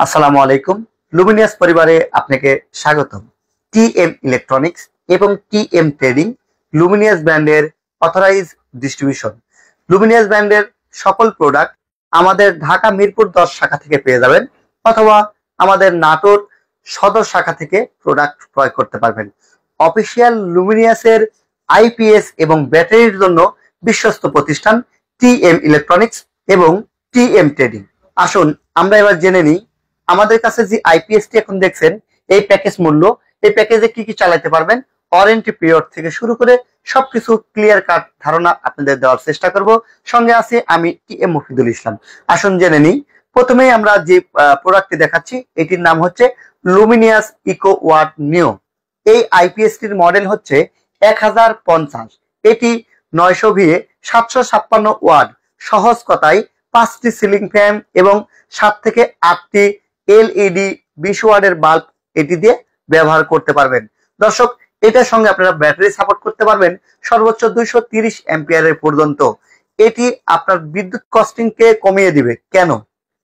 আসসালামু আলাইকুম। লুমিনিয়াস পরিবারে আপনাকে স্বাগতম। টিএম ইলেকট্রনিক্স এবং টিএম ট্রেডিং লুমিনিয়াস ব্র্যান্ডের অথরাইজ ডিস্ট্রিবিউশন। লুমিনিয়াস ব্র্যান্ডের সকল প্রোডাক্ট আমাদের ঢাকা মিরপুর 10 শাখা থেকে পেয়ে যাবেন, অথবা আমাদের নাটোর সদর শাখা থেকে প্রোডাক্ট ক্রয় করতে পারবেন। অফিসিয়াল লুমিনিয়াসের আইপিএস এবং ব্যাটারির জন্য বিশ্বস্ত প্রতিষ্ঠান টিএম ইলেকট্রনিক্স এবং টিএম ট্রেডিং। আসুন আমরা এবার জেনে নিই আমাদের কাছে যে আইপিএসটি এখন দেখছেন এই প্যাকেজ মূল্য, এই প্যাকেজে কি কি চালাতে পারবেন, ওয়ারেন্টি পিরিয়ড থেকে শুরু করে সবকিছু ক্লিয়ার কাট ধারণা আপনাদের দেওয়ার চেষ্টা করব। সঙ্গে আছে আমি টিএম মফিদুল ইসলাম। আসুন জেনে নিই। প্রথমেই আমরা যে প্রোডাক্টটি দেখাচ্ছি এটির নাম হচ্ছে লুমিনিয়াস ইকো ওয়াট নিও। এই আইপিএসটির মডেল হচ্ছে 1050। এটি 900 ভিএ 756 ওয়াট। সহজ কথায় 5টি সিলিং ফ্যান এবং 7 থেকে 8টি এলইডি 20 ওয়াটের বাল্ব এটি দিয়ে ব্যবহার করতে পারবেন। দর্শক, এটার সঙ্গে আপনারা ব্যাটারি সাপোর্ট করতে পারবেন সর্বোচ্চ 230 অ্যাম্পিয়ারের পর্যন্ত। এটি আপনার বিদ্যুৎ কস্টিং কে কমিয়ে দিবে। কেন?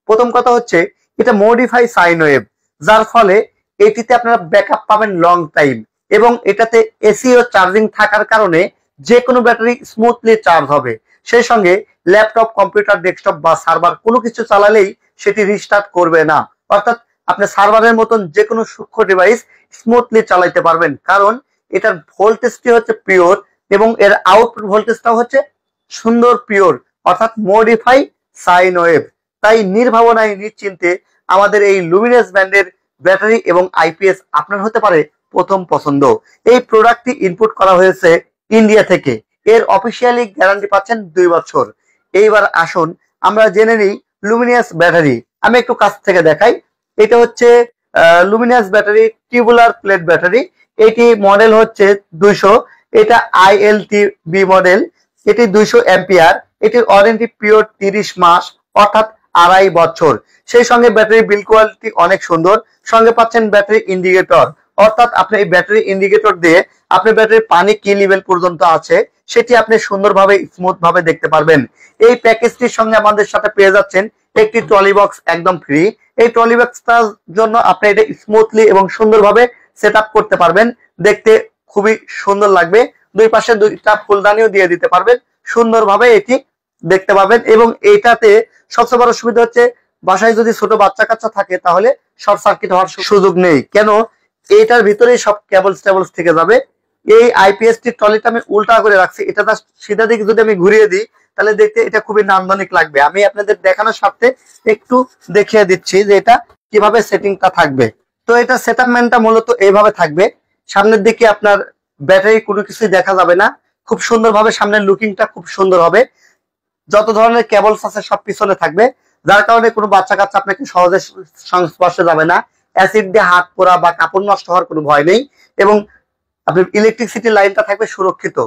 প্রথম কথা হচ্ছে এটা মডিফাই সাইন ওয়েভ, যার ফলে এটিতে আপনারা ব্যাকআপ পাবেন লং টাইম, এবং এটাতে এসি ও চার্জিং থাকার কারণে যে কোনো ব্যাটারি স্মুথলি চার্জ হবে। সেই সঙ্গে ল্যাপটপ, কম্পিউটার, ডেস্কটপ বা সার্ভার কোনো কিছু চালালেই সেটি রিস্টার্ট করবে না। অর্থাৎ আপনি সার্ভারের মতন যে কোনো সূক্ষ্ম ডিভাইস স্মুথলি চালাইতে পারবেন, কারণ এটার ভোল্টেজটি হচ্ছে পিওর এবং এর আউটপুট ভোল্টেজটাও হচ্ছে সুন্দর পিওর, অর্থাৎ মডিফাই সাইন ওয়েভ। তাই নির্ভাবনায় নিশ্চিন্তে আমাদের এই লুমিনাস ব্র্যান্ডের ব্যাটারি এবং আইপিএস আপনার হতে পারে প্রথম পছন্দ। এই প্রোডাক্টটি ইনপুট করা হয়েছে ইন্ডিয়া থেকে। এর অফিসিয়ালি গ্যারান্টি পাচ্ছেন 2 বছর। এইবার আসুন আমরা জেনে নিই লুমিনিয়াস ব্যাটারি। আমি একটু কাছ থেকে দেখাই। এটা হচ্ছে Luminous battery tubular plate battery. এটি মডেল হচ্ছে 200। এটা আইএলটি বি মডেল। এটি 200 অ্যাম্পিয়ার। এটির ওয়ারেন্টি পিরিয়ড 30 মাস, অর্থাৎ 2.5 বছর। সেই সঙ্গে ব্যাটারি বিল কোয়ালিটি অনেক সুন্দর। সঙ্গে পাচ্ছেন ব্যাটারি ইন্ডিকেটর, অর্থাৎ আপনি এই ব্যাটারি ইন্ডিকেটর দিয়ে আপনি ব্যাটারির পানি কি লেভেল পর্যন্ত আছে সেটি আপনি সুন্দরভাবে স্মুথ ভাবে দেখতে পারবেন। এই প্যাকেজটির সঙ্গে আমাদের সাথে পেয়ে যাচ্ছেন একটি ট্রলি বক্স একদম ফ্রি। এই ট্রলি বক্সটার জন্য আপনি এটা স্মুথলি এবং সুন্দরভাবে সেট আপ করতে পারবেন। দেখতে খুবই সুন্দর লাগবে। দুই পাশে 2টা ফুলদানিও দিয়ে দিতে পারবেন, সুন্দরভাবে এটি দেখতে পাবেন। এবং এইটাতে সবচেয়ে বড় সুবিধা হচ্ছে বাসায় যদি ছোট বাচ্চা কাচ্চা থাকে তাহলে শর্ট সার্কিট হওয়ার সুযোগ নেই। কেন? এইটার ভিতরেই সব কেবলস থেকে যাবে। এই আইপিএসটি ট্রলিটা আমি উল্টা করে রাখছি, এটা সিধা দিকে যদি আমি ঘুরিয়ে দিই তাহলে দেখতে এটা খুবই নান্দনিক লাগবে। আমি আপনাদের দেখানোর স্বার্থে একটু দেখিয়ে দিচ্ছি যে এটা কিভাবে সেটিংটা থাকবে। তো এটা সেটআপমেন্টটা মূলত এইভাবে থাকবে। সামনের দিকে আপনার ব্যাটারি কোনো কিছুই দেখা যাবে না। খুব সুন্দরভাবে সামনের লুকিংটা খুব সুন্দর হবে। যত ধরনের কেবলস আছে সব পিছনে থাকবে, যার কারণে কোনো বাচ্চা কাচ্চা আপনাকে সহজে সংস্পর্শে যাবে না। অ্যাসিড দিয়ে হাত পোড়া বা কাপড় নষ্ট হওয়ার কোনো ভয় নেই। এবং আপনার ইলেকট্রিসিটি লাইনটা থাকবে সুরক্ষিত,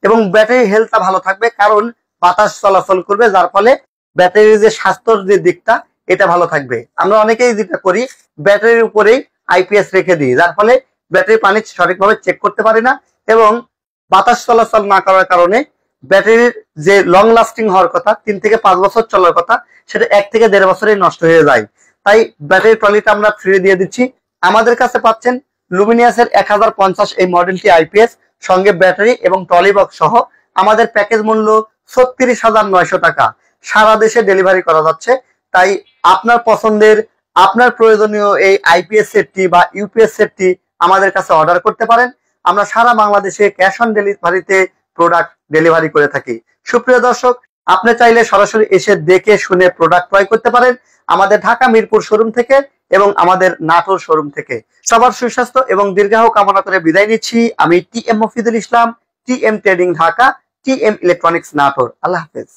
এবং ব্যাটারি হেলথটা ভালো থাকবে, কারণ বাতাস চলাচল করবে, যার ফলে ব্যাটারির যে স্বাস্থ্যের যে দিকটা এটা ভালো থাকবে। আমরা অনেকেই যেটা করি ব্যাটারির উপরেই আইপিএস রেখে দিই, যার ফলে ব্যাটারি পানি সঠিকভাবে চেক করতে পারি না, এবং বাতাস চলাচল না করার কারণে ব্যাটারির যে লং লাস্টিং হওয়ার কথা 3 থেকে 5 বছর চলার কথা সেটা 1 থেকে 1.5 বছরেই নষ্ট হয়ে যায়। তাই ব্যাটারি ট্রলিটা আমরা ফ্রি দিয়ে দিচ্ছি। আমাদের কাছে পাচ্ছেন লুমিনিয়াসের 1050 এই মডেলটি আইপিএস, সঙ্গে ব্যাটারি এবং ট্রলি বক্স সহ। আমাদের প্যাকেজ মূল্য 36,900 টাকা। সারা দেশে ডেলিভারি করা যাচ্ছে। তাই আপনার পছন্দের, আপনার প্রয়োজনীয় এই আইপিএস সেটটি বা ইউপিএস সেটটি আমাদের কাছে অর্ডার করতে পারেন। আমরা সারা বাংলাদেশে ক্যাশ অন ডেলিভারিতে প্রোডাক্ট ডেলিভারি করে থাকি। সুপ্রিয় দর্শক, আপনি চাইলে সরাসরি এসে দেখে শুনে প্রোডাক্ট ক্রয় করতে পারেন আমাদের ঢাকা মিরপুর শোরুম থেকে এবং আমাদের নাটোর শোরুম থেকে। সবার সুস্বাস্থ্য এবং দীর্ঘায়ু কামনা করে বিদায় নিচ্ছি। আমি TM Mofidul Islam, TM trading Dhaka, TM electronics Natore. আল্লাহ হাফেজ।